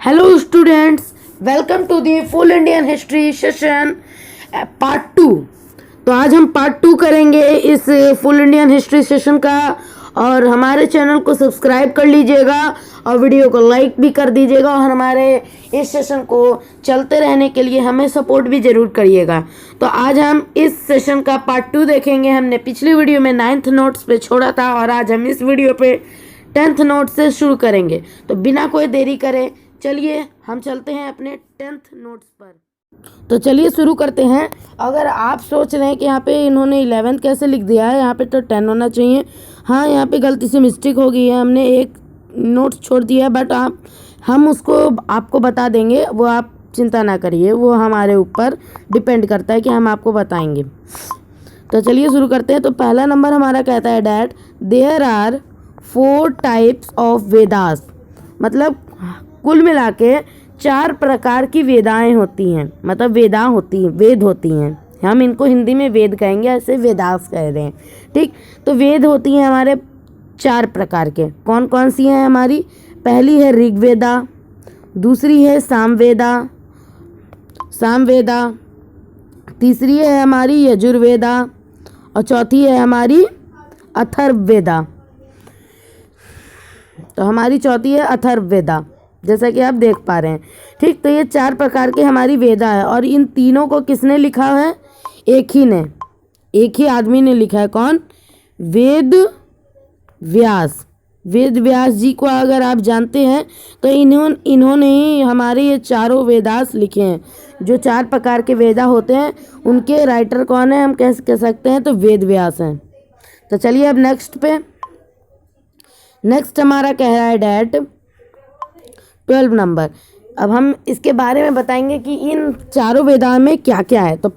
Hello students, welcome to the full Indian history session part 2। तो आज हम part 2 करेंगे इस फुल इंडियन हिस्ट्री सेशन का। और हमारे चैनल को सब्सक्राइब कर लीजिएगा और वीडियो को लाइक भी कर दीजिएगा और हमारे इस सेशन को चलते रहने के लिए हमें सपोर्ट भी ज़रूर करिएगा। तो आज हम इस सेशन का पार्ट 2 देखेंगे। हमने पिछली वीडियो में 9th नोट्स पे छोड़ा था और आज हम इस वीडियो पे 10th नोट से शुरू करेंगे। तो बिना कोई देरी करे चलिए हम चलते हैं अपने 10th नोट्स पर। तो चलिए शुरू करते हैं। अगर आप सोच रहे हैं कि यहाँ पे इन्होंने 11th कैसे लिख दिया है, यहाँ पे तो 10 होना चाहिए। हाँ, यहाँ पे गलती से मिस्टेक हो गई है, हमने एक नोट छोड़ दिया है, बट हम उसको आपको बता देंगे, वो आप चिंता ना करिए, वो हमारे ऊपर डिपेंड करता है कि हम आपको बताएंगे। तो चलिए शुरू करते हैं। तो पहला नंबर हमारा कहता है that there are 4 types of Vedas, मतलब कुल मिला के 4 प्रकार की वेदाएं होती हैं, मतलब वेद होती हैं। हम इनको हिंदी में वेद कहेंगे, ऐसे वेदास कह रहे हैं, ठीक। तो वेद होती हैं हमारे 4 प्रकार के। कौन कौन सी हैं हमारी? पहली है ऋग्वेदा, दूसरी है सामवेदा, तीसरी है हमारी यजुर्वेदा और चौथी है हमारी अथर्ववेदा। तो हमारी चौथी है अथर्ववेदा, जैसा कि आप देख पा रहे हैं, ठीक। तो ये 4 प्रकार के हमारी वेदा है और इन तीनों को किसने लिखा है? एक ही आदमी ने लिखा है। कौन? वेद व्यास जी को अगर आप जानते हैं तो इन्होंने ही हमारे ये चारों वेदास लिखे हैं। जो 4 प्रकार के वेदा होते हैं उनके राइटर कौन है? हम कह सकते हैं तो वेद व्यास हैं। तो चलिए अब नेक्स्ट हमारा कह रहा है डैट 12 नंबर। अब हम इसके बारे में बताएंगे कि इन चारों वेदाओं में क्या क्या है। तो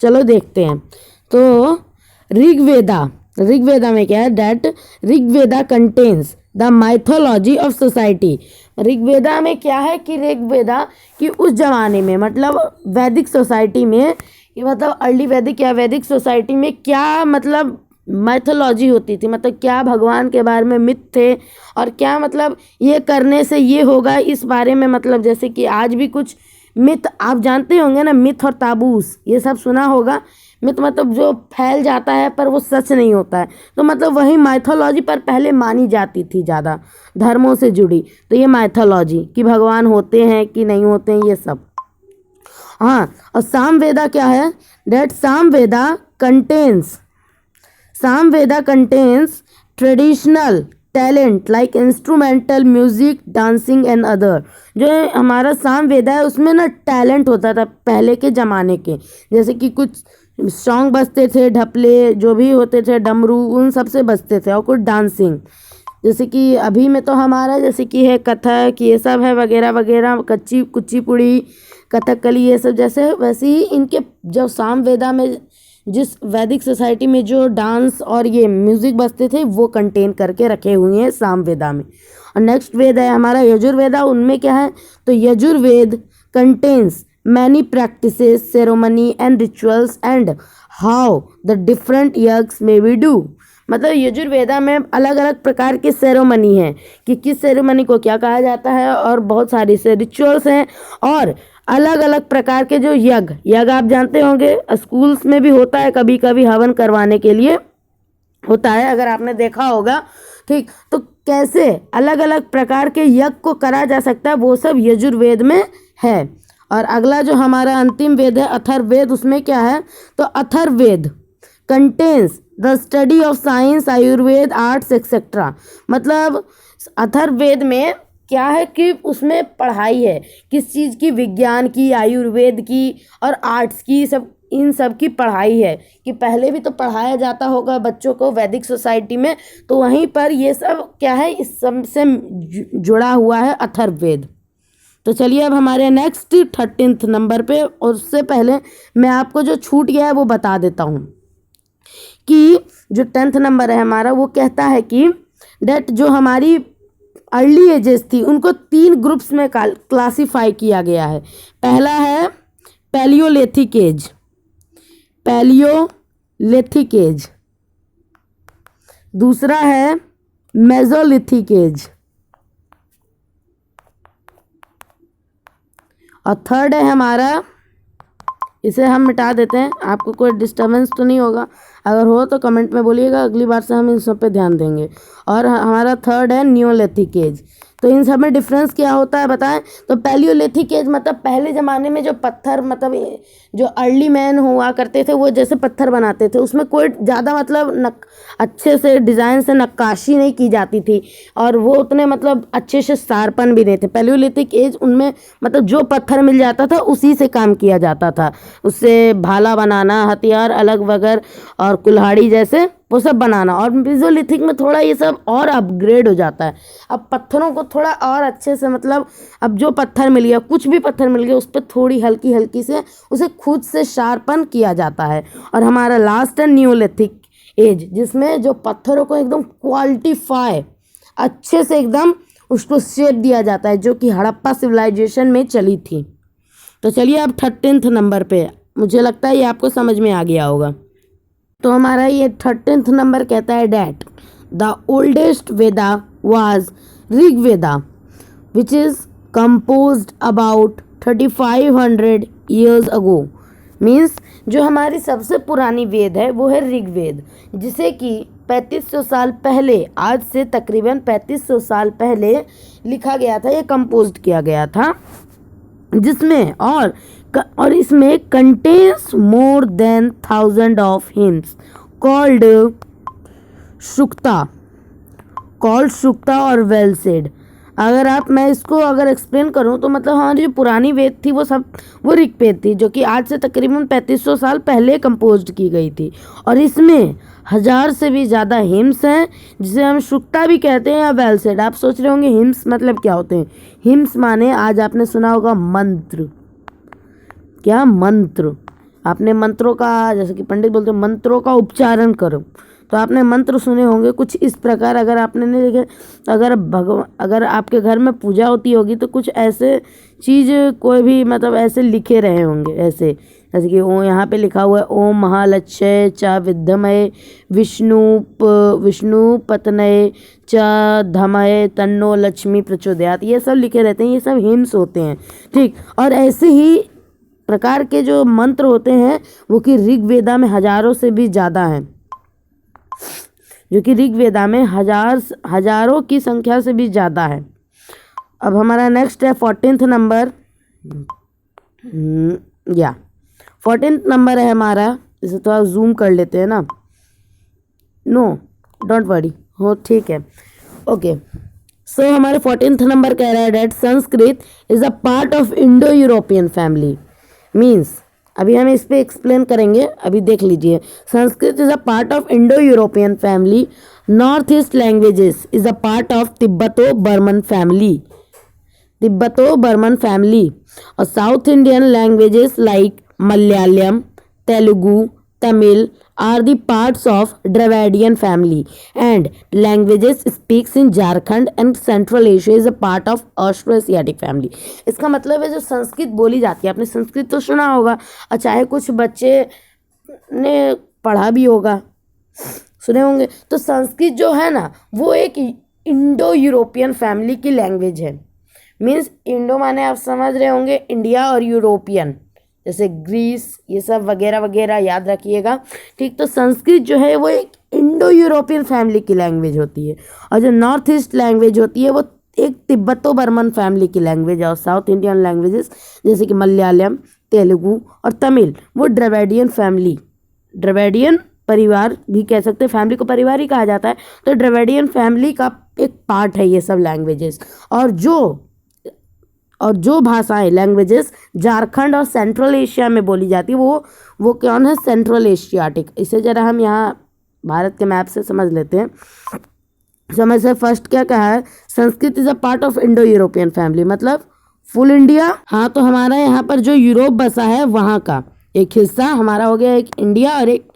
चलो देखते हैं। तो ऋग्वेदा में क्या है that Rigveda contains the mythology of society. Rigveda में क्या है कि ऋग्वेदा कि उस जमाने में, मतलब वैदिक सोसाइटी में, मतलब अर्ली वैदिक या वैदिक सोसाइटी में क्या मतलब माइथोलॉजी होती थी, मतलब क्या भगवान के बारे में मिथ थे और क्या मतलब ये करने से ये होगा, इस बारे में, मतलब जैसे कि आज भी कुछ मिथ आप जानते होंगे ना, मिथ और ताबूस, ये सब सुना होगा। मिथ मतलब जो फैल जाता है पर वो सच नहीं होता है, तो मतलब वही माइथोलॉजी पर पहले मानी जाती थी, ज़्यादा धर्मों से जुड़ी। तो ये माइथोलॉजी कि भगवान होते हैं कि नहीं होते हैं, ये सब। हाँ, और सामवेदा क्या है that Samveda contains traditional talent like instrumental music, dancing and other। जो हमारा सामवेदा है उसमें ना टैलेंट होता था पहले के ज़माने के, जैसे कि कुछ सॉन्ग बजते थे, ढपले जो भी होते थे, डमरू, उन सब से बजते थे, और कुछ डांसिंग, जैसे कि अभी में तो हमारा जैसे कि है कथक, ये सब है वगैरह वगैरह, कुचिपुड़ी, कथकली, ये सब जैसे, वैसे ही इनके जो सामवेदा में जिस वैदिक सोसाइटी में जो डांस और ये म्यूजिक बजते थे वो कंटेन करके रखे हुए हैं सामवेदा में। और नेक्स्ट वेद है हमारा यजुर्वेदा। उनमें क्या है? तो Yajurveda contains many practices, ceremony and rituals and how the different यज्ञ में बी डू। मतलब यजुर्वेदा में अलग अलग प्रकार की सेरेमनी है कि किस सेरेमनी को क्या कहा जाता है, और बहुत सारी से रिचुअल्स हैं और अलग अलग प्रकार के जो यज्ञ आप जानते होंगे, स्कूल्स में भी होता है, कभी कभी हवन करवाने के लिए होता है, अगर आपने देखा होगा, ठीक। तो कैसे अलग अलग प्रकार के यज्ञ को करा जा सकता है वो सब यजुर्वेद में है। और अगला जो हमारा अंतिम वेद है अथर्ववेद, उसमें क्या है? तो Atharvaveda contains the study of science, Ayurveda, arts etcetera. मतलब अथर्ववेद में क्या है कि उसमें पढ़ाई है किस चीज़ की? विज्ञान की, आयुर्वेद की और आर्ट्स की, सब इन सब की पढ़ाई है कि पहले भी तो पढ़ाया जाता होगा बच्चों को वैदिक सोसाइटी में, तो वहीं पर ये सब क्या है, इस सब से जुड़ा हुआ है अथर्ववेद। तो चलिए अब हमारे नेक्स्ट 13th नंबर पे, और उससे पहले मैं आपको जो छूट गया है वो बता देता हूँ कि जो 10th नंबर है हमारा, वो कहता है कि डेट जो हमारी अर्ली एजेस थी उनको 3 ग्रुप्स में क्लासिफाई किया गया है। पहला है पैलियोलिथिक एज, दूसरा है मेसोलिथिक एज, और थर्ड है हमारा, इसे हम मिटा देते हैं, आपको कोई डिस्टर्बेंस तो नहीं होगा, अगर हो तो कमेंट में बोलिएगा, अगली बार से हम इन सब पे ध्यान देंगे। और हमारा थर्ड है नियोलिथिक एज। तो इन सब में डिफरेंस क्या होता है बताएं। तो पैलियोलिथिक एज मतलब पहले ज़माने में जो पत्थर, मतलब जो अर्ली मैन हुआ करते थे वो जैसे पत्थर बनाते थे, उसमें कोई ज़्यादा मतलब अच्छे से डिज़ाइन से नक्काशी नहीं की जाती थी, और वो उतने मतलब अच्छे से शार्पन भी नहीं थे। पैलियोलिथिक एज उनमें मतलब जो पत्थर मिल जाता था उसी से काम किया जाता था, उससे भाला बनाना, हथियार अलग वगैरह और कुल्हाड़ी जैसे वो सब बनाना। और मेसोलिथिक में थोड़ा ये सब और अपग्रेड हो जाता है, अब पत्थरों को थोड़ा और अच्छे से, मतलब अब जो पत्थर मिल गया, कुछ भी पत्थर मिल गया, उस पर थोड़ी हल्की हल्की से उसे खुद से शार्पन किया जाता है। और हमारा लास्ट है नियोलिथिक एज, जिसमें जो पत्थरों को एकदम क्वालिटीफाई अच्छे से एकदम उसको शेप दिया जाता है, जो कि हड़प्पा सिविलाइजेशन में चली थी। तो चलिए अब 13th नंबर पे, मुझे लगता है ये आपको समझ में आ गया होगा। तो हमारा ये 13th नंबर कहता है that the oldest Veda was Rig Veda which is composed about 3500 years ago। Means जो हमारी सबसे पुरानी वेद है वो है ऋग्वेद, जिसे कि 3500 साल पहले, आज से तकरीबन 3500 साल पहले लिखा गया था, ये कंपोज किया गया था, जिसमें और इसमें contains more than 1000 of hymns called Sukta और वेल सेड। मैं इसको अगर एक्सप्लेन करूं तो मतलब हमारी जो पुरानी वेद थी वो ऋग्वेद थी, जो कि आज से तकरीबन 3500 साल पहले कंपोज की गई थी, और इसमें 1000 से भी ज़्यादा हिम्स हैं, जिसे हम शुक्ता भी कहते हैं या वेल सेड। आप सोच रहे होंगे हिम्स मतलब क्या होते हैं। हिम्स माने, आज आपने सुना होगा मंत्र। क्या मंत्र? आपने मंत्रों का, जैसे कि पंडित बोलते हैं मंत्रों का उच्चारण करो, तो आपने मंत्र सुने होंगे कुछ इस प्रकार। अगर आपने नहीं देखे, अगर आपके घर में पूजा होती होगी तो कुछ ऐसे चीज़ कोई भी मतलब ऐसे लिखे रहे होंगे, ऐसे जैसे कि ओ यहाँ पे लिखा हुआ है ओम महालक्ष्य च विद्महे विष्णु पत्नये च धमये तन्नो लक्ष्मी प्रचोदयात्, ये सब लिखे रहते हैं, ये सब हिम्स होते हैं। ठीक, और ऐसे ही प्रकार के जो मंत्र होते हैं वो कि ऋग्वेदा में हजारों से भी ज़्यादा हैं, जो कि ऋग्वेदा में हजारों की संख्या से भी ज़्यादा है। अब हमारा नेक्स्ट है 14th नंबर। 14th नंबर है हमारा, इसे थोड़ा जूम कर लेते हैं ना। नो डोंट वरी, हो ठीक है, ओके। सो हमारे 14th नंबर कह रहा है that Sanskrit is a part of Indo European family. Means अभी हम इस पे एक्सप्लेन करेंगे, अभी देख लीजिए। Sanskrit is a part of Indo European family. North east languages is a part of Tibeto Burman family. और south Indian languages like Malayalam, Telugu, Tamil are the parts of Dravidian family, and languages speaks in Jharkhand and Central Asia is a part of Austroasiatic family। इसका मतलब है जो संस्कृत बोली जाती है, आपने संस्कृत तो सुना होगा, और चाहे कुछ बच्चे ने पढ़ा भी होगा, सुने होंगे। तो संस्कृत जो है ना वो एक इंडो यूरोपियन फैमिली की लैंग्वेज है। मीन्स इंडो माने आप समझ रहे होंगे इंडिया, और यूरोपियन जैसे ग्रीस, ये सब वगैरह वगैरह याद रखिएगा। ठीक, तो संस्कृत जो है वो एक इंडो यूरोपियन फैमिली की लैंग्वेज होती है, और जो नॉर्थ ईस्ट लैंग्वेज होती है वो एक तिब्बतो बर्मन फैमिली की लैंग्वेज है। और साउथ इंडियन लैंग्वेजेस जैसे कि मलयालम, तेलुगु और तमिल वो द्रविडियन परिवार भी कह सकते हैं, फैमिली को परिवार ही कहा जाता है, तो द्रविडियन फैमिली का एक पार्ट है ये सब लैंग्वेजेस। और जो भाषाएं लैंग्वेजेस झारखंड और सेंट्रल एशिया में बोली जाती है वो कौन है? Central Asiatic. इसे जरा हम यहाँ भारत के मैप से समझ लेते हैं। समय से फर्स्ट क्या कहा है? Sanskrit is a part of Indo European family, मतलब फुल इंडिया। हाँ, तो हमारा यहाँ पर जो यूरोप बसा है वहाँ का एक हिस्सा हमारा हो गया, एक इंडिया और एक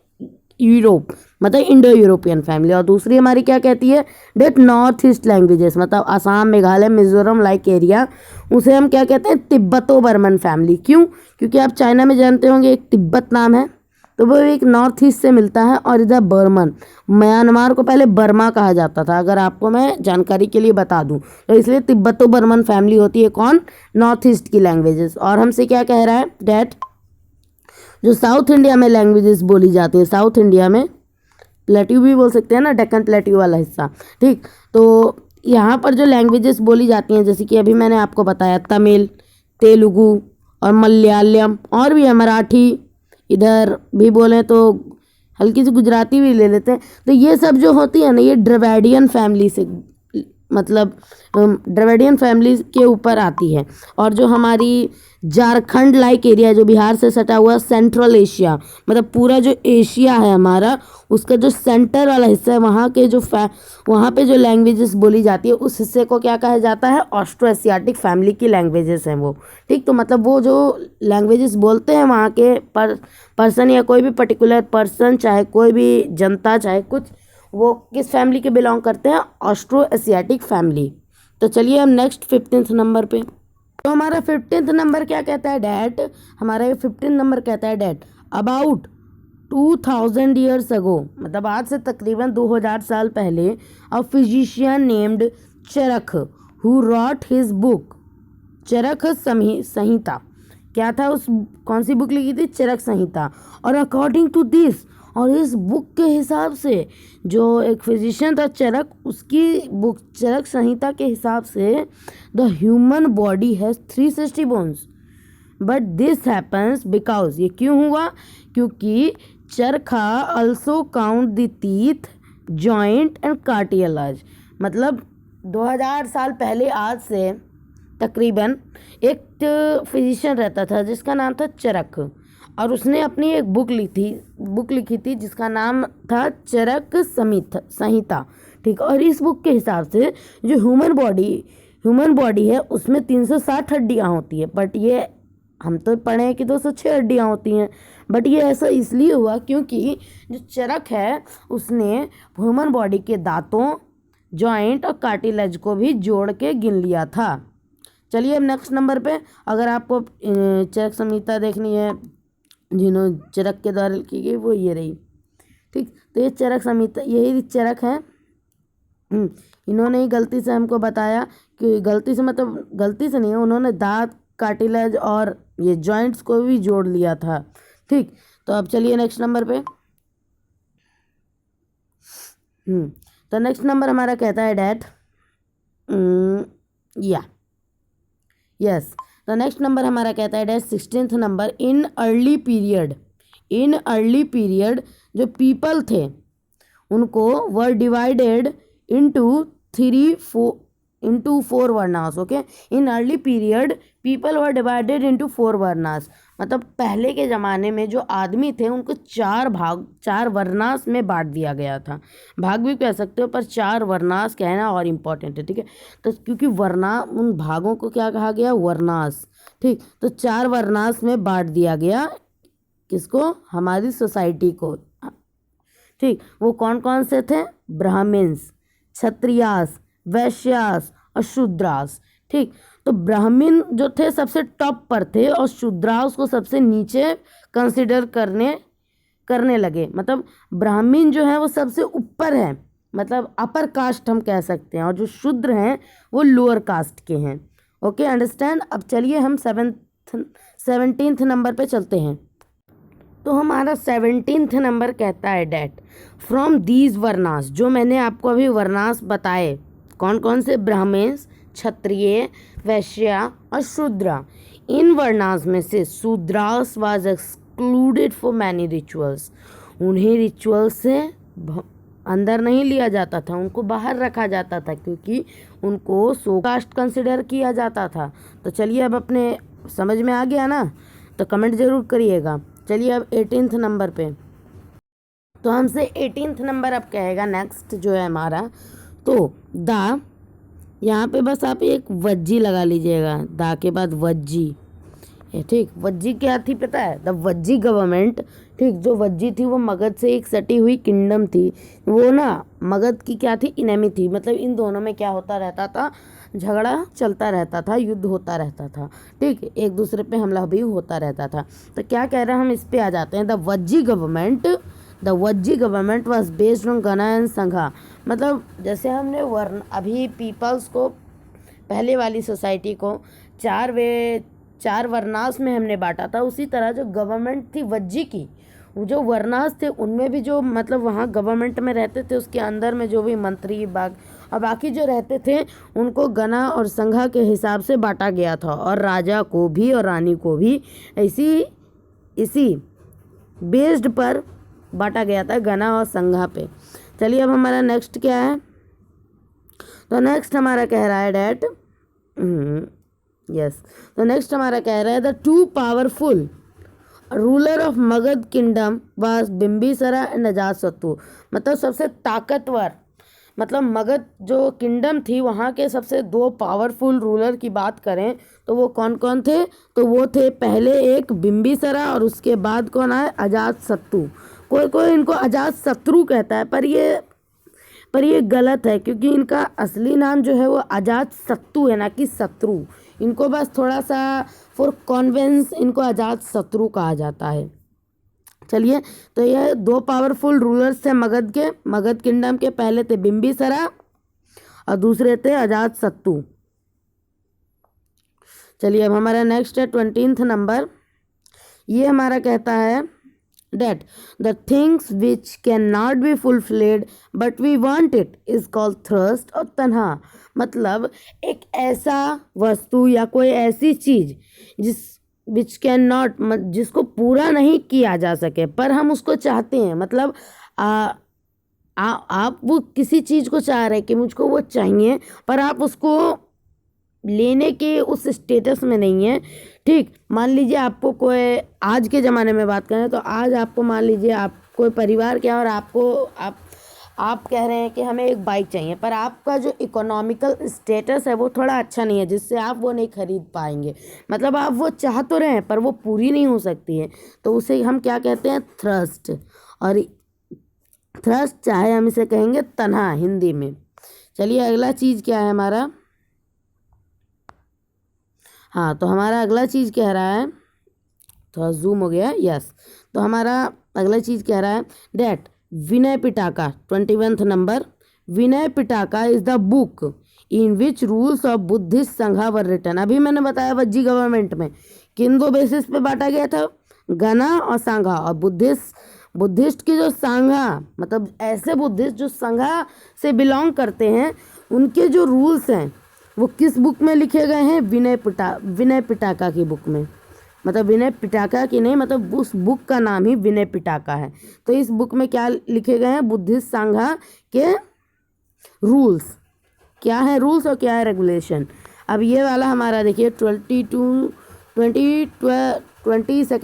यूरोप, मतलब इंडो यूरोपियन फैमिली। और दूसरी हमारी क्या कहती है? डेट नॉर्थ ईस्ट लैंग्वेजेस, मतलब असम, मेघालय, मिजोरम लाइक एरिया, उसे हम क्या कहते हैं? Tibeto Burman family. क्यों? क्योंकि आप चाइना में जानते होंगे एक तिब्बत नाम है, तो वो एक नॉर्थ ईस्ट से मिलता है। और इधर बर्मन, म्यांमार को पहले बर्मा कहा जाता था, अगर आपको मैं जानकारी के लिए बता दूं, तो इसलिए तिब्बतो बर्मन फैमिली होती है कौन, नॉर्थ ईस्ट की लैंग्वेजेस। और हमसे क्या कह रहा है डैट, जो साउथ इंडिया में लैंग्वेजेस बोली जाती है, साउथ इंडिया में प्लेट्यू भी बोल सकते हैं ना, डेक्कन प्लेट्यू वाला हिस्सा, ठीक। तो यहाँ पर जो लैंग्वेजेस बोली जाती हैं, जैसे कि अभी मैंने आपको बताया, तमिल, तेलुगु और मलयालम, और भी है मराठी, इधर भी बोले तो हल्की सी गुजराती भी ले लेते हैं। तो ये सब जो होती है ना, ये द्रविडियन फैमिली से, मतलब द्रविडियन फैमिली के ऊपर आती है। और जो हमारी झारखंड लाइक एरिया, जो बिहार से सटा हुआ सेंट्रल एशिया, मतलब पूरा जो एशिया है हमारा, उसका जो सेंटर वाला हिस्सा है, वहाँ के जो वहाँ पे जो लैंग्वेजेस बोली जाती है, उस हिस्से को क्या कहा जाता है, ऑस्ट्रो एशियाटिक फैमिली की लैंग्वेजेस हैं वो, ठीक। तो मतलब वो जो लैंग्वेजेस बोलते हैं वहाँ के पर्सन, या कोई भी पर्टिकुलर पर्सन, चाहे कोई भी जनता, चाहे कुछ, वो किस फैमिली के बिलोंग करते हैं, ऑस्ट्रो एशियाटिक फैमिली। तो चलिए हम नेक्स्ट 15th नंबर पे, तो हमारा 15th नंबर क्या कहता है डैट, हमारा ये 15 नंबर कहता है डैट, अबाउट 2000 ईयर्स अगो, मतलब आज से तकरीबन 2000 साल पहले, a physician named Charak who wrote his book, Charak Samhita, क्या था, उस कौन सी बुक लिखी थी, चरक संहिता। और अकॉर्डिंग टू दिस, और इस बुक के हिसाब से, जो एक फिजिशियन था चरक, उसकी बुक चरक संहिता के हिसाब से, the human body has 360 bones, but this happens because, ये क्यों हुआ, क्योंकि चरखा also count the teeth, joint and cartilage. मतलब 2000 साल पहले आज से तकरीबन एक फिजिशियन रहता था जिसका नाम था चरक, और उसने अपनी एक बुक लिखी थी जिसका नाम था चरक संहिता, ठीक। और इस बुक के हिसाब से जो ह्यूमन बॉडी है उसमें 360 हड्डियाँ होती है, बट ये हम तो पढ़े हैं कि 206 हड्डियाँ होती हैं। बट ये ऐसा इसलिए हुआ क्योंकि जो चरक है उसने ह्यूमन बॉडी के दांतों, जॉइंट और कार्टिलेज को भी जोड़ के गिन लिया था। चलिए अब नेक्स्ट नंबर पे, अगर आपको चरक संहिता देखनी है जिन्होंने चरक के द्वारा लिखी गई, वो ये रही, ठीक। तो ये चरक संहिता, यही चरक है। इन्होंने ही गलती से हमको बताया कि गलती से, मतलब गलती से नहीं है, उन्होंने दांत, कार्टिलेज और ये जॉइंट्स को भी जोड़ लिया था, ठीक। तो अब चलिए नेक्स्ट नंबर पे। तो नेक्स्ट नंबर हमारा कहता है डैट, यस, तो नेक्स्ट नंबर हमारा कहता है that 16th number, in early period जो पीपल थे उनको were divided into four varnas, okay. In early period people were divided into 4 varnas, मतलब पहले के ज़माने में जो आदमी थे उनको 4 वर्नास में बांट दिया गया था। भाग भी कह सकते हो, पर 4 वर्नास कहना और इम्पोर्टेंट है, ठीक है। तो क्योंकि उन भागों को क्या कहा गया, वर्नास, ठीक। तो 4 वर्नास में बांट दिया गया, किसको, हमारी सोसाइटी को, ठीक। वो कौन कौन से थे, ब्राह्मण्स, क्षत्रियास, वैश्यास और शूद्रास, ठीक। तो ब्राह्मण जो थे सबसे टॉप पर थे और शूद्रास को सबसे नीचे कंसिडर करने लगे, मतलब ब्राह्मण जो है वो सबसे ऊपर है, मतलब अपर कास्ट हम कह सकते हैं, और जो शूद्र हैं वो लोअर कास्ट के हैं, ओके, अंडरस्टैंड। अब चलिए हम 17th नंबर पे चलते हैं। तो हमारा 17th नंबर कहता है डैट, फ्रॉम दीज वर्नास, जो मैंने आपको अभी वर्नास बताए, कौन कौन से, ब्राह्मण्स, क्षत्रिय, वैश्या और शूद्रा, इन वर्नास में से Shudras was excluded for many rituals, उन्हें रिचुअल से अंदर नहीं लिया जाता था, उनको बाहर रखा जाता था, क्योंकि उनको सो कास्ट कंसिडर किया जाता था। तो चलिए अब अपने समझ में आ गया ना, तो कमेंट ज़रूर करिएगा। चलिए अब 18th नंबर पे, तो हमसे 18th नंबर अब कहेगा नेक्स्ट जो है हमारा, तो दा, यहाँ पे बस आप एक वज्जी लगा लीजिएगा, दा के बाद वज्जी, ये ठीक। वज्जी क्या थी पता है? द वज्जी गवर्नमेंट, ठीक, जो वज्जी थी वो मगध से एक सटी हुई किंगडम थी। वो ना मगध की क्या थी? इनेमी थी। मतलब इन दोनों में क्या होता रहता था? झगड़ा चलता रहता था, युद्ध होता रहता था, ठीक, एक दूसरे पे हमला भी होता रहता था। तो क्या कह रहे हैं हम, इस पे आ जाते हैं। The Vajji government was based on गना एंड संघा। मतलब जैसे हमने वर्ण अभी पीपल्स को, पहले वाली सोसाइटी को चार वर्णास में हमने बांटा था, उसी तरह जो गवर्नमेंट थी वज्जी की, वो जो वर्णास थे उनमें भी जो मतलब वहाँ गवर्नमेंट में रहते थे उसके अंदर में जो भी मंत्री और बाकी जो रहते थे उनको गना और संघा के हिसाब से बांटा गया था, और राजा को भी और रानी को भी इसी बेस्ड पर बांटा गया था, गना और संघा पे। चलिए अब हमारा नेक्स्ट क्या है? तो नेक्स्ट हमारा कह रहा है डैट यस तो नेक्स्ट हमारा कह रहा है the two powerful ruler of Magadh kingdom was Bimbisara and Ajatashatru. मतलब सबसे ताकतवर, मतलब मगध जो किंगडम थी वहाँ के सबसे दो पावरफुल रूलर की बात करें तो वो कौन कौन थे? तो वो थे पहले एक बिंबिसारा और उसके बाद कौन आए? अजातशत्रु। कोई कोई इनको अजातशत्रु कहता है, पर ये गलत है, क्योंकि इनका असली नाम जो है वो अजातशत्रु है, ना कि शत्रु। इनको बस थोड़ा सा फॉर कॉन्वेंस इनको अजातशत्रु कहा जाता है। चलिए, तो ये दो पावरफुल रूलर्स थे मगध किंगडम के। पहले थे बिंबिसारा और दूसरे थे अजातशत्रु। चलिए अब हमारा नेक्स्ट है 20th नंबर। ये हमारा कहता है that the things which cannot be fulfilled but we want it is called thirst और तन्हा। मतलब एक ऐसा वस्तु या कोई ऐसी चीज which cannot, जिसको पूरा नहीं किया जा सके पर हम उसको चाहते हैं। मतलब आप वो किसी चीज को चाह रहे हैं कि मुझको वो चाहिए, पर आप उसको लेने के उस स्टेटस में नहीं है, ठीक। मान लीजिए आपको कोई, आज के ज़माने में बात करें तो आज आपको मान लीजिए आप कोई परिवार के और आप कह रहे हैं कि हमें एक बाइक चाहिए, पर आपका जो इकोनॉमिकल स्टेटस है वो थोड़ा अच्छा नहीं है, जिससे आप वो नहीं खरीद पाएंगे। मतलब आप वो चाह तो रहे हैं पर वो पूरी नहीं हो सकती है, तो उसे हम क्या कहते हैं? थ्रस्ट। और थ्रस्ट चाहे हम इसे कहेंगे तन्हा हिंदी में। चलिए अगला चीज़ क्या है हमारा? हाँ, तो हमारा अगला चीज़ कह रहा है, थोड़ा जूम हो गया, यस। तो हमारा अगला चीज़ कह रहा है डैट विनय पिटाका 21th नंबर। Vinaya Pitaka is the book in which rules of Buddhist Sangha were written. अभी मैंने बताया वज्जी गवर्नमेंट में किन दो बेसिस पे बांटा गया था? गना और संघा। और बुद्धिस्ट की जो संघा, मतलब ऐसे बुद्धिस्ट जो संघा से बिलोंग करते हैं, उनके जो रूल्स हैं वो किस बुक में लिखे गए हैं? विनय पिटाका की बुक में। मतलब विनय पिटाका की नहीं, मतलब उस बुक का नाम ही विनय पिटाका है। तो इस बुक में क्या लिखे गए हैं? बुद्धिस्ट संघा के रूल्स। क्या है रूल्स और क्या है रेगुलेशन? अब ये वाला हमारा देखिए 22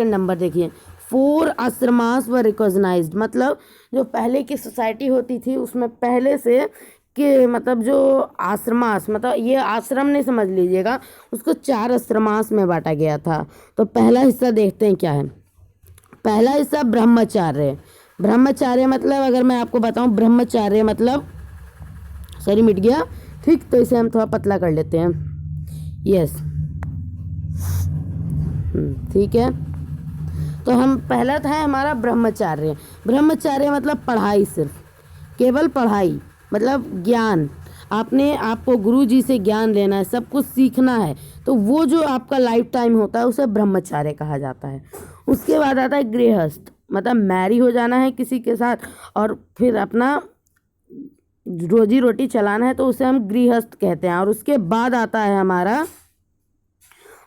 नंबर देखिए। 4 आश्रमास व रिकॉग्नाइज्ड। मतलब जो पहले की सोसाइटी होती थी उसमें पहले से कि मतलब जो आश्रमास, मतलब ये आश्रम नहीं समझ लीजिएगा, उसको 4 आश्रमास में बांटा गया था। तो पहला हिस्सा देखते हैं क्या है। पहला हिस्सा ब्रह्मचार्य। ब्रह्मचार्य मतलब अगर मैं आपको बताऊं, ब्रह्मचार्य मतलब सॉरी मिट गया, ठीक, तो इसे हम थोड़ा पतला कर लेते हैं, यस, ठीक है। तो हम पहला था हमारा ब्रह्मचार्य। ब्रह्मचार्य मतलब पढ़ाई, सिर्फ केवल पढ़ाई, मतलब ज्ञान। आपको गुरु जी से ज्ञान लेना है, सब कुछ सीखना है, तो वो जो आपका लाइफ टाइम होता है उसे ब्रह्मचार्य कहा जाता है। उसके बाद आता है गृहस्थ, मतलब मैरी हो जाना है किसी के साथ और फिर अपना रोजी रोटी चलाना है, तो उसे हम गृहस्थ कहते हैं। और उसके बाद आता है हमारा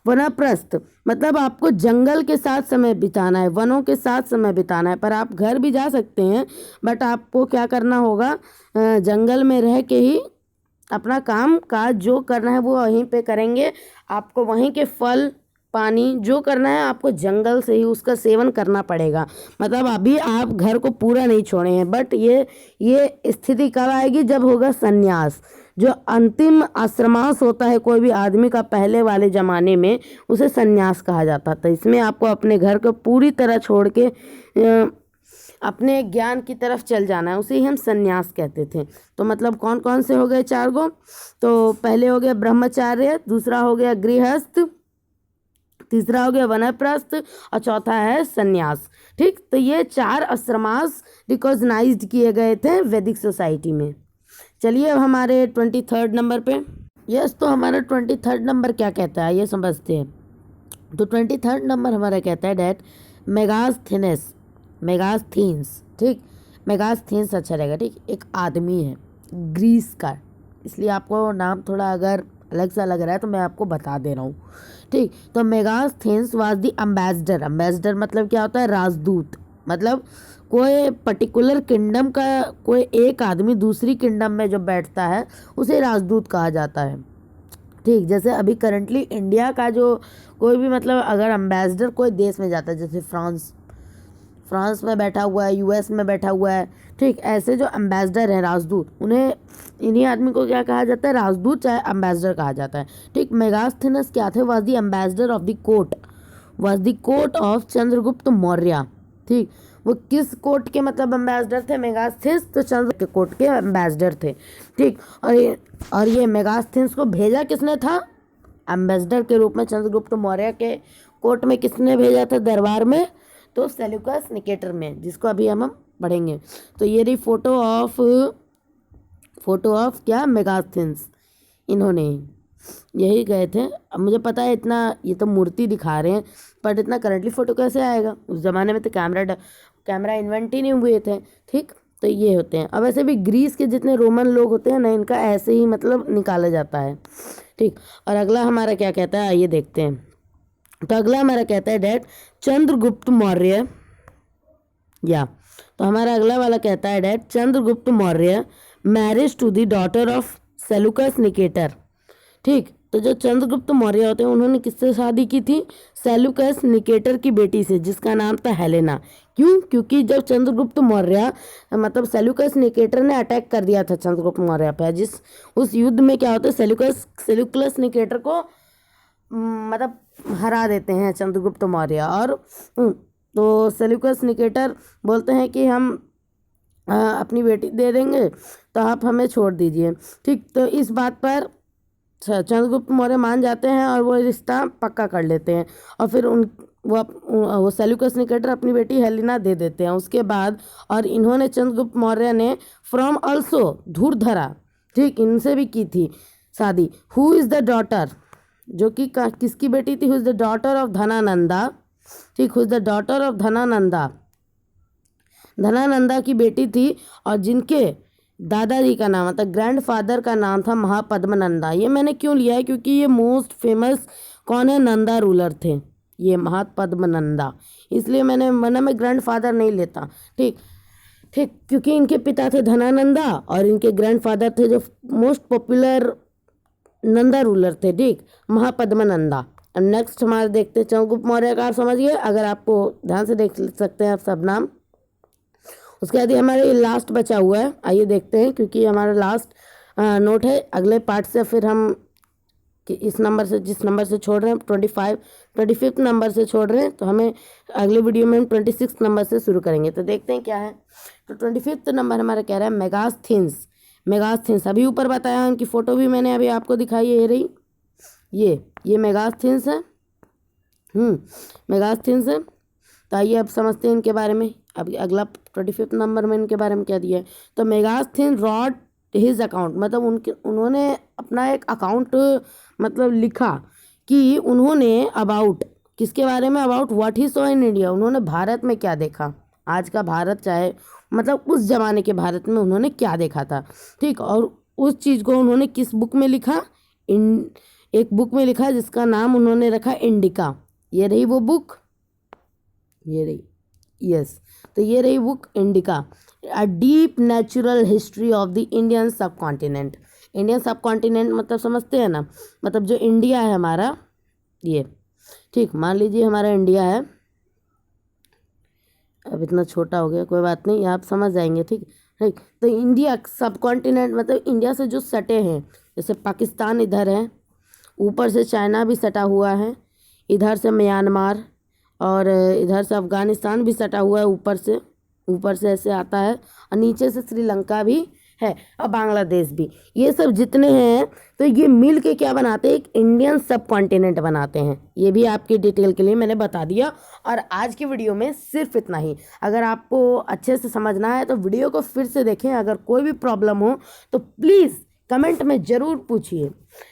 वनप्रस्थ, मतलब आपको जंगल के साथ समय बिताना है, वनों के साथ समय बिताना है, पर आप घर भी जा सकते हैं, बट आपको क्या करना होगा? जंगल में रह के ही अपना काम काज जो करना है वो वहीं पे करेंगे। आपको वहीं के फल पानी जो करना है आपको जंगल से ही उसका सेवन करना पड़ेगा। मतलब अभी आप घर को पूरा नहीं छोड़े हैं, बट ये स्थिति कब आएगी, जब होगा संन्यास। जो अंतिम आश्रमास होता है कोई भी आदमी का पहले वाले ज़माने में, उसे संन्यास कहा जाता था। इसमें आपको अपने घर को पूरी तरह छोड़ के अपने ज्ञान की तरफ चल जाना है, उसे ही हम संन्यास कहते थे। तो मतलब कौन कौन से हो गए 4 गो, तो पहले हो गया ब्रह्मचार्य, दूसरा हो गया गृहस्थ, तीसरा हो गया वानप्रस्थ और चौथा है संन्यास। ठीक, तो ये 4 आश्रमास रिकॉग्नाइज्ड किए गए थे वैदिक सोसाइटी में। चलिए अब हमारे 23rd नंबर पे। यस, तो हमारा 23rd नंबर क्या कहता है ये समझते हैं। तो 23rd नंबर हमारा कहता है डैट मेगास्थीन्स। ठीक, मेगास्थीन्स अच्छा रहेगा। ठीक, एक आदमी है ग्रीस का, इसलिए आपको नाम थोड़ा अगर अलग सा लग रहा है तो मैं आपको बता दे रहा हूँ। ठीक, तो मेगास्थीन्स वाज द एम्बेसडर। एम्बेसडर मतलब क्या होता है, राजदूत। मतलब कोई पर्टिकुलर किंगडम का कोई एक आदमी दूसरी किंगडम में जो बैठता है उसे राजदूत कहा जाता है। ठीक, जैसे अभी करंटली इंडिया का जो कोई भी मतलब अगर एम्बेसडर कोई देश में जाता है, जैसे फ्रांस में बैठा हुआ है, यूएस में बैठा हुआ है। ठीक, ऐसे जो एम्बेसडर हैं राजदूत, उन्हें इन्हीं आदमी को क्या कहा जाता है, राजदूत चाहे एम्बेसडर कहा जाता है। ठीक, मेगास्थनीस क्या थे, was the ambassador of the court of Chandragupta Maurya. ठीक, वो किस कोर्ट के मतलब एम्बेसडर थे, मेगास्थनीस, तो चंद्र के कोर्ट के एम्बेसडर थे। ठीक, और ये मेगास्थनीस को भेजा किसने था, एम्बेसडर के रूप में चंद्रगुप्त मौर्य के कोर्ट में किसने भेजा था, दरबार में, तो सेल्यूकस निकेटर में, जिसको अभी हम पढ़ेंगे। तो ये रही फोटो ऑफ क्या, मेगास्थनीस, इन्होंने यही गए थे। अब मुझे पता है इतना, ये तो मूर्ति दिखा रहे हैं, बट इतना करंटली फ़ोटो कैसे आएगा, उस ज़माने में तो कैमरा इन्वेंट ही नहीं हुए थे। ठीक, तो ये होते हैं। अब ऐसे भी ग्रीस के जितने रोमन लोग होते हैं ना, इनका ऐसे ही मतलब निकाला जाता है। ठीक, और अगला हमारा क्या कहता है, आइए देखते हैं। तो अगला हमारा कहता है डैट चंद्रगुप्त मौर्य, या तो हमारा अगला वाला कहता है that Chandragupta Maurya marriage to the daughter of Seleucus Nicator. ठीक, तो जो चंद्रगुप्त मौर्य होते हैं उन्होंने किससे शादी की थी, सेल्यूकस निकेटर की बेटी से, जिसका नाम था हेलेना। क्यों, क्योंकि जब चंद्रगुप्त मौर्य मतलब सेल्यूकस निकेटर ने अटैक कर दिया था चंद्रगुप्त मौर्य पर, उस युद्ध में क्या होता है, सेल्यूकस निकेटर को मतलब हरा देते हैं चंद्रगुप्त मौर्य। और तो सेल्यूकस निकेटर बोलते हैं कि हम अपनी बेटी दे देंगे, तो आप हमें छोड़ दीजिए। ठीक, तो इस बात पर चंद्रगुप्त मौर्य मान जाते हैं और वो रिश्ता पक्का कर लेते हैं। और फिर वो सेल्यूकस निकेटर अपनी बेटी हेलेना दे देते हैं उसके बाद। और इन्होंने चंद्रगुप्त मौर्य ने फ्रॉम ऑल्सो धूर्धरा, ठीक, इनसे भी की थी शादी। हु इज़ द डॉटर, जो कि किसकी बेटी थी, who is the daughter of Dhanananda. ठीक, who is the daughter of Dhanananda की बेटी थी, और जिनके दादाजी का नाम मतलब ग्रैंडफादर का नाम था महापद्मनंदा। ये मैंने क्यों लिया है, क्योंकि ये मोस्ट फेमस कौन है, नंदा रूलर थे ये महापद्मनंदा, इसलिए मैंने मना में ग्रैंडफादर नहीं लेता। ठीक, क्योंकि इनके पिता थे धनानंदा और इनके ग्रैंडफादर थे जो मोस्ट पॉपुलर नंदा रूलर थे। ठीक, महापद्मनंदा। नेक्स्ट हमारे देखते हैं चंद्रगुप्त मौर्य का, आप समझिए, अगर आपको ध्यान से देख सकते हैं आप सब नाम। उसके बाद हमारे लास्ट बचा हुआ है, आइए देखते हैं, क्योंकि हमारा लास्ट नोट है। अगले पार्ट से फिर हम कि इस नंबर से, जिस नंबर से छोड़ रहे हैं 25th नंबर से छोड़ रहे हैं, तो हमें अगले वीडियो में हम 26 नंबर से शुरू करेंगे। तो देखते हैं क्या है। तो 25th नंबर हमारा कह रहा है मेगास्थनीस। अभी ऊपर बताया, उनकी फ़ोटो भी मैंने अभी आपको दिखाई है, ये रही, ये मेगास्थनीस है। मेगास्थनीस है। तो आइए अब समझते हैं इनके बारे में। अब अगला 25th नंबर में इनके बारे में क्या दिया है। तो मेगास्थनीस रॉट हिज अकाउंट, मतलब उन्होंने अपना एक अकाउंट मतलब लिखा कि उन्होंने अबाउट किसके बारे में, about what he saw in India, उन्होंने भारत में क्या देखा, आज का भारत चाहे मतलब उस जमाने के भारत में उन्होंने क्या देखा था। ठीक, और उस चीज़ को उन्होंने किस बुक में लिखा, एक बुक में लिखा जिसका नाम उन्होंने रखा इंडिका। ये रही वो बुक, ये रही, यस, तो ये रही book indica, a deep natural history of the Indian सब कॉन्टिनेंट। इंडियन सब कॉन्टिनेंट मतलब समझते हैं ना, मतलब जो इंडिया है हमारा, ये ठीक, मान लीजिए हमारा इंडिया है, अब इतना छोटा हो गया, कोई बात नहीं, आप समझ जाएंगे। ठीक ठीक, तो इंडिया सब कॉन्टिनेंट मतलब इंडिया से जो सटे हैं, जैसे पाकिस्तान इधर है, ऊपर से चाइना भी सटा हुआ है, इधर से म्यांमार, और इधर से अफ़गानिस्तान भी सटा हुआ है, ऊपर से ऐसे आता है, और नीचे से श्रीलंका भी है, और बांग्लादेश भी। ये सब जितने हैं तो ये मिल के क्या बनाते हैं, एक इंडियन सब कॉन्टिनेंट बनाते हैं। ये भी आपकी डिटेल के लिए मैंने बता दिया। और आज की वीडियो में सिर्फ इतना ही। अगर आपको अच्छे से समझना है तो वीडियो को फिर से देखें। अगर कोई भी प्रॉब्लम हो तो प्लीज़ कमेंट में ज़रूर पूछिए।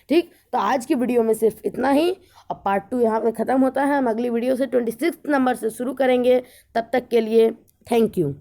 ठीक, तो आज की वीडियो में सिर्फ इतना ही, और पार्ट 2 यहाँ पे ख़त्म होता है। हम अगली वीडियो से 26 नंबर से शुरू करेंगे। तब तक के लिए थैंक यू।